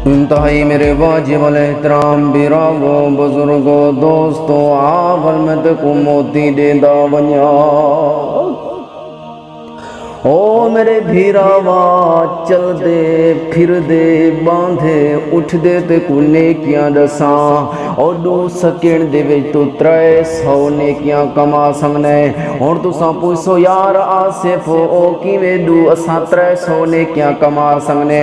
انتہائی میرے واجب الاحترام بیراو بزرگو دوستو آول میں تکو موتی دے دا ونیا او میرے بھیراوا چل دے پھر دے باندھے اٹھ دے تے کو نیکیاں دساں اور 2 سیکنڈ دے وچ تو 300 نیکیاں کما سکنے اور تساں پوچھو یار آصف او کیویں 2 اساں 300 نیکیاں کما سکنے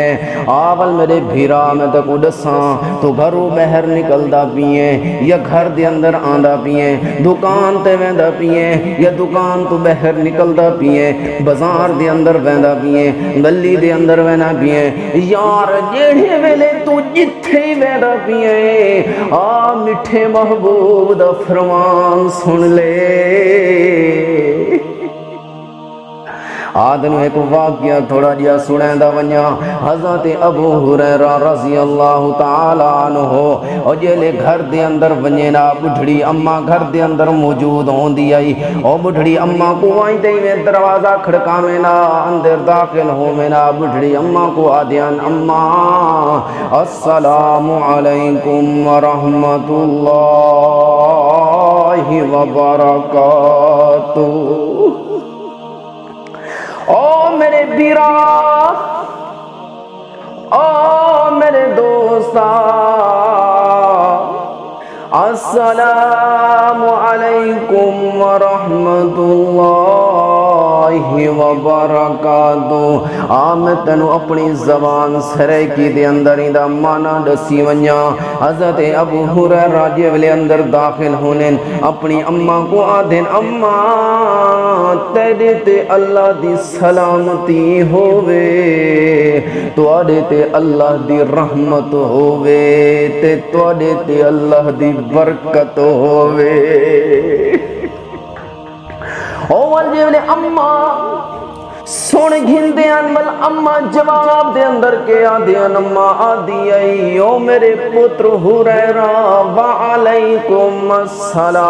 آول میرے بھیرا میں تے کو دساں تو گھروں باہر نکلدا پیئے یا گھر دے اندر آندا پیئے دکان تے ویندا پیئے یا دکان تو باہر نکلدا پیئے بازار دے اندر ویندا پیئے گلی دے اندر ویندا پیئے یار جیڑے ویلے تو جتھے ویندا پیئے آ میٹھے محبوب دا فرمان سن لے آدن ایک واقعہ تھوڑا جیا سنیں دا ونیا حضرت ابو ہریرہ رضی اللہ تعالیٰ عنہ اور جیلے گھر دے اندر ونینا بڑھڑی اممہ گھر دے اندر موجود ہون دی آئی اور بڑھڑی اممہ کو آئیں دے میں دروازہ کھڑکا مینا اندر داخل ہو مینا بڑھڑی اممہ کو آدیان اممہ السلام علیکم ورحمت اللہ وبرکاتہ او میرے بیرا او میرے دوستا السلام علیکم ورحمت اللہ وبرکاتہ آمتنو اپنی زبان سریکی دے اندر ہی دا مانا دسی ونیا حضرت ابو ہریرہ جیولے اندر داخل ہونے اپنی اممہ کو آدھن اممہ تیرے تے اللہ دی سلامتی ہووے تو آدھے تے اللہ دی رحمت ہووے تو آدھے تے اللہ دی برکت ہووے اول جیولے اممہ سن گھندیاں مل اممہ جواب دے اندر کے آدھیاں اممہ آدھی آئی او میرے پتر ہریرہ وعلیکم السلام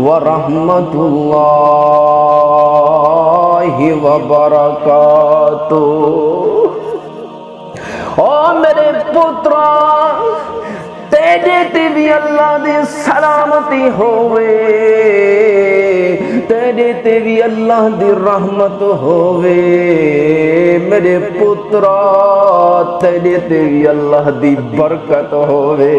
ورحمت اللہ وبرکاتہ او میرے پترہ تیرے تے بھی اللہ دی سلامتی ہووے تیرے تے بھی اللہ دی رحمت ہووے میرے پترہ تیرے تے بھی اللہ دی برکت ہووے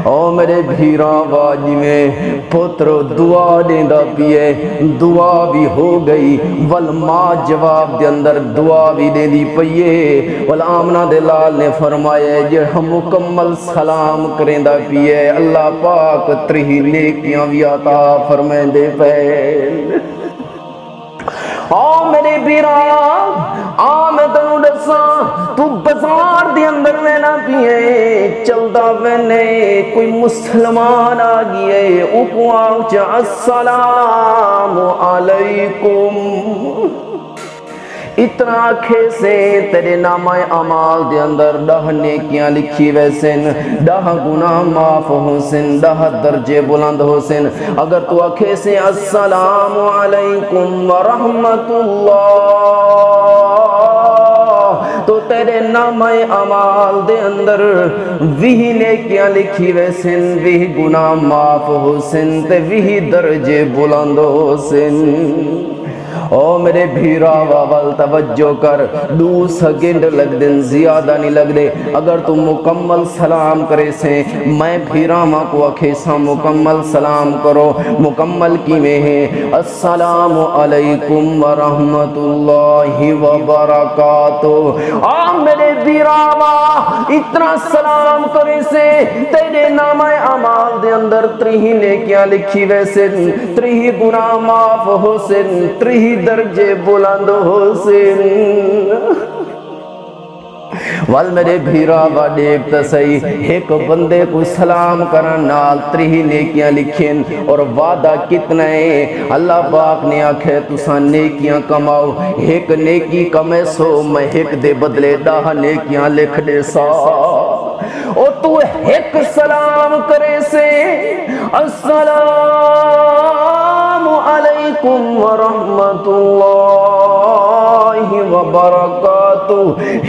او میرے بھیرا واجی میں پتر دعا دیندہ پیئے دعا بھی ہو گئی والماں جواب دے اندر دعا بھی دیندی پیئے والآمنہ دے لال نے فرمائے جے ہم مکمل سلام کریندہ پیئے اللہ پاک ترہی نیکیاں بھی عطا فرمائیں دے پہل او میرے بیرا میں تنو دساں تو بازار دے اندر وینا پیئے چلدا وینے کوئی مسلمان آگئے اوکو آوچا السلام علیکم اتنا آنکھے سے تیرے نامہ اعمال دے اندر 10 نیکیاں لکھی ویسن 10 گناہ معاف ہوسن 10 درجے بلند ہوسن اگر تو آنکھے سے السلام علیکم ورحمت اللہ تو تیرے نامہ اعمال دے اندر وہی نیکیاں لکھی ویسن وہی گناہ معاف ہوسن تے وہی درجے بلند ہوسن او میرے بھیرا واول توجہ کر 2 سیکنڈ لگ دن زیادہ نہیں لگ دے اگر تم مکمل سلام کرے سے میں بھیرا ماں کو اکھیسا مکمل سلام کرو مکمل کی میں ہے السلام علیکم ورحمت اللہ وبرکاتہ میرے بھیرا ماں اتنا سلام کرے سے تیرے نامہ اعمال دے اندر 3 نیکیاں لکھی ویسے 3 گناہ معاف ہو سن 3 درجے بلند حسین وال میرے بھیرا واڈیب تسائی ایک بندے کو سلام کرن نال 3 نیکیاں لکھیں اور وعدہ کتنا ہے اللہ پاک نے آکھے تساں نیکیاں کماؤ ایک نیکی کمے سو میں ایک دے بدلے 10 نیکیاں لکھ دے سا او تو ایک سلام کرے سے السلام علیکم ورحمت اللہ وبرکاتہ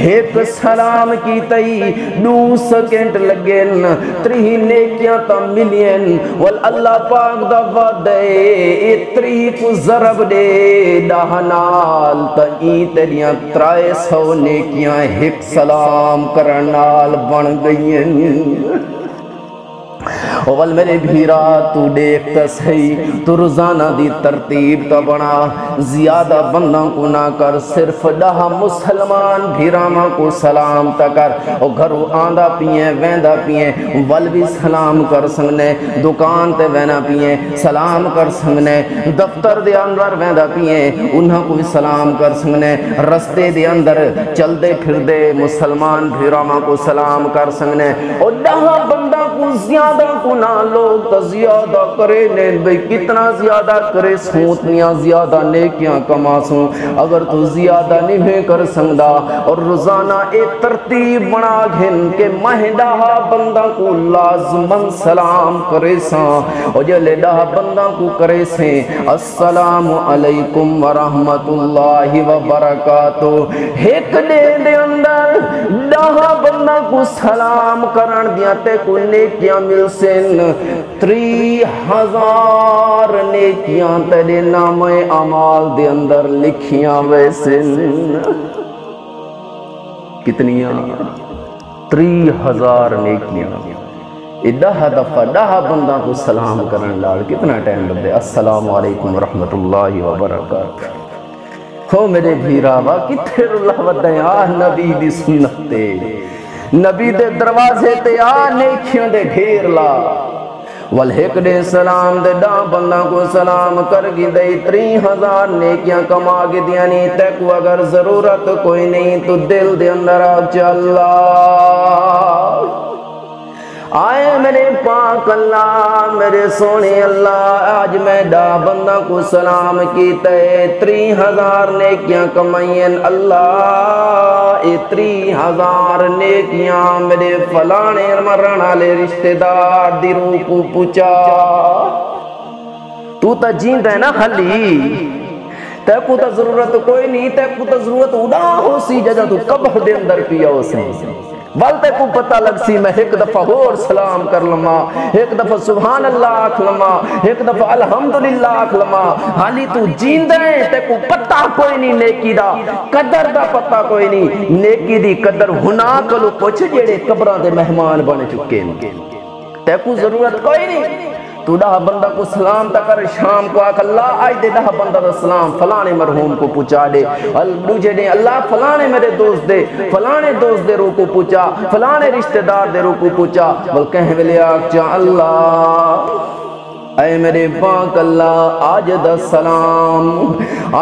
ایک سلام کی تئی 2 سیکنڈ لگن 3 نیکیاں تا ملین وال اللہ پاک دا وعدے اتری کو ضرب دے ڈاہنال تا تیریاں 300 نیکیاں ایک سلام کرنال بن گئیں اول میرے بھیرا تو دیکھتا صحیح تو روزانہ دی ترتیب تا بنا زیادہ بندوں کو نہ کر صرف 10 مسلمان بھیراما کو سلام تا کر اور گھرو آندہ پیئیں ویندہ پیئیں ول بھی سلام کر سنگنے دکان تے وینا پیئیں سلام کر سنگنے دفتر دے اندر ویندہ پیئیں انہاں کو بھی سلام کر سنگنے رستے دے اندر چل دے پھر دے مسلمان بھیراما کو سلام کر سنگنے اور 10 بندہ کو زیادہ کو نہ لوگ تا زیادہ کرے نین بھئی کتنا زیادہ کرے سوتنیاں زیادہ نیکیاں کما سوں اگر تو زیادہ نہیں کر سنگا اور روزانہ ایک ترتیب بنا گھن کہ مہدہ بندہ کو لازمن سلام کرے ساں اور جلے 10 بندہ کو کرے سیں السلام علیکم ورحمت اللہ وبرکاتہ ایک دے اندر 10 بندہ کو سلام کرن دیا تے کو نیکیاں مل سن 3000 نیکیاں تیرے نام اعمال دے اندر لکھیاں ویسن کتنیاں 3000 نیکیاں 10 دفعہ 10 بندہ کو سلام کرن لال کتنا ٹائم لگ دے السلام علیکم ورحمت اللہ وبرکاتہ ہو میرے بھیراوا کتھے اللہ ودائیں نبی دی سنت تے نبی دے دروازے تے نیکیاں دے ڈھیر لا والہک دے سلام دے 10 بندہ کو سلام کر گی دے 3000 نیکیاں کما گی دیانی تک اگر ضرورت کوئی نہیں تو دل دے اندر آگ چلا آئے میرے پاک اللہ میرے سونے اللہ آج میں 10 بندہ کو سلام کیتے 3000 نیکیاں کمائیں اللہ 3000 نیکیاں میرے فلانے مرن والے رشتہ دار دی روح کو پوچھا تو تا جیند ہے نا خلی تے کو تا ضرورت کوئی نہیں تے کو تا ضرورت اڑا ہو سی ججا تو قبر دے اندر پیا ہو سی والتے کو پتہ لگ سی میں ایک دفعہ اور سلام کر لما ایک دفعہ سبحان اللہ آکھ لما ایک دفعہ الحمدللہ آکھ لما حالی تو جیند ہے تے کو پتہ کوئی نہیں نیکی دا قدر دا پتہ کوئی نہیں نیکی دی قدر ہونا کلو پوچھ جیڑے قبران دے مہمان بن چکے تے کو ضرورت کوئی نہیں تو 10 بندہ کو سلام تا کر شام کو آکھ اللہ آج دے 10 بندہ دا سلام فلانے مرحوم کو پوچھا دے دوجہ دے اللہ فلانے میرے دوست دے فلانے دوست دے رو کو پوچھا فلانے رشتہ دار دے رو کو پوچھا بل کہیں ویلے آکھ چاہ اللہ اے میرے پاک اللہ آج دا سلام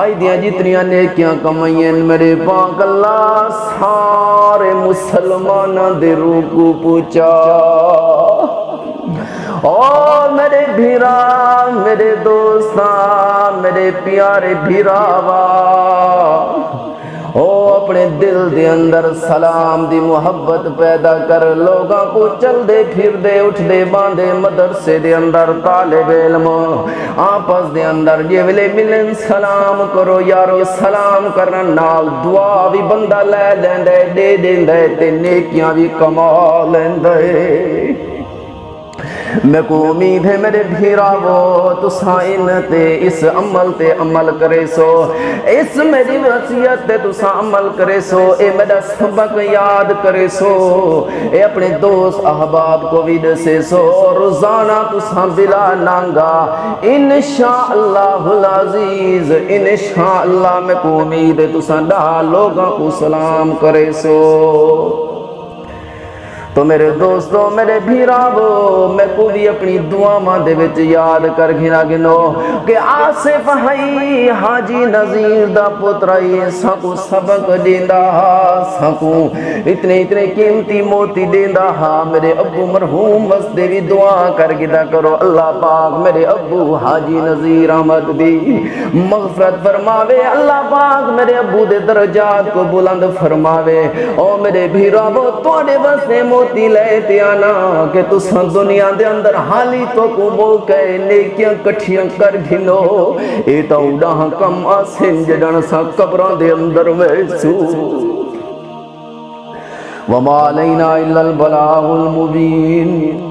آج دیا جتنیاں نیکیاں کمائیں میرے پاک اللہ سارے مسلمانہ دے رو کو پوچھا اور میرے بھیرا میرے دوستاں میرے پیارے بھیراوا او اپنے دل دے اندر سلام دی محبت پیدا کر لوگاں کو چل دے پھر دے اٹھ دے باندے مدرسے دے اندر طالب علم آپس دے اندر یہ ویلے ملن سلام کرو یارو سلام کرنا نال دعا بھی بندہ لے لیندے دے دیندے تے نیکیاں بھی کما لیندے میں کو امید ہے میرے بھیراو تو سائن تے اس عمل تے عمل کرے سو اس میری وصیت تے تو سا عمل کرے سو اے میرا سبق یاد کرے سو اے اپنے دوست احباب کو بھی دسے سو روزانہ تو سا بلا نانگا انشاءاللہ العزیز انشاءاللہ میں کو امید ہے تو سا ڈھا لوگاں کو سلام کرے سو تو میرے دوستوں میرے بھیراو میں کو بھی اپنی دعا ماں دے وچ یاد کر گھنا گنو کہ آصف ہائی حاجی نظیر دا پترائی ساکو سبق دیندہ ساکو اتنے قیمتی موتی دیندہ میرے ابو مرحوم بس دے بھی دعا کر گدا کرو اللہ پاک میرے ابو حاجی نظیر احمد دی مغفرت فرماوے اللہ پاک میرے ابو دے درجات کو بلند فرماوے او میرے بھیراو توڑے بس نے موتی لے آنا کہ تساں دنیا دے اندر حالی تو کو موقع نیکیاں کٹھیاں کر گھنو اے تا اڑاں کم آسن جڑن سا قبران دے اندر ویسو وما علینا الا البلاغ المبین.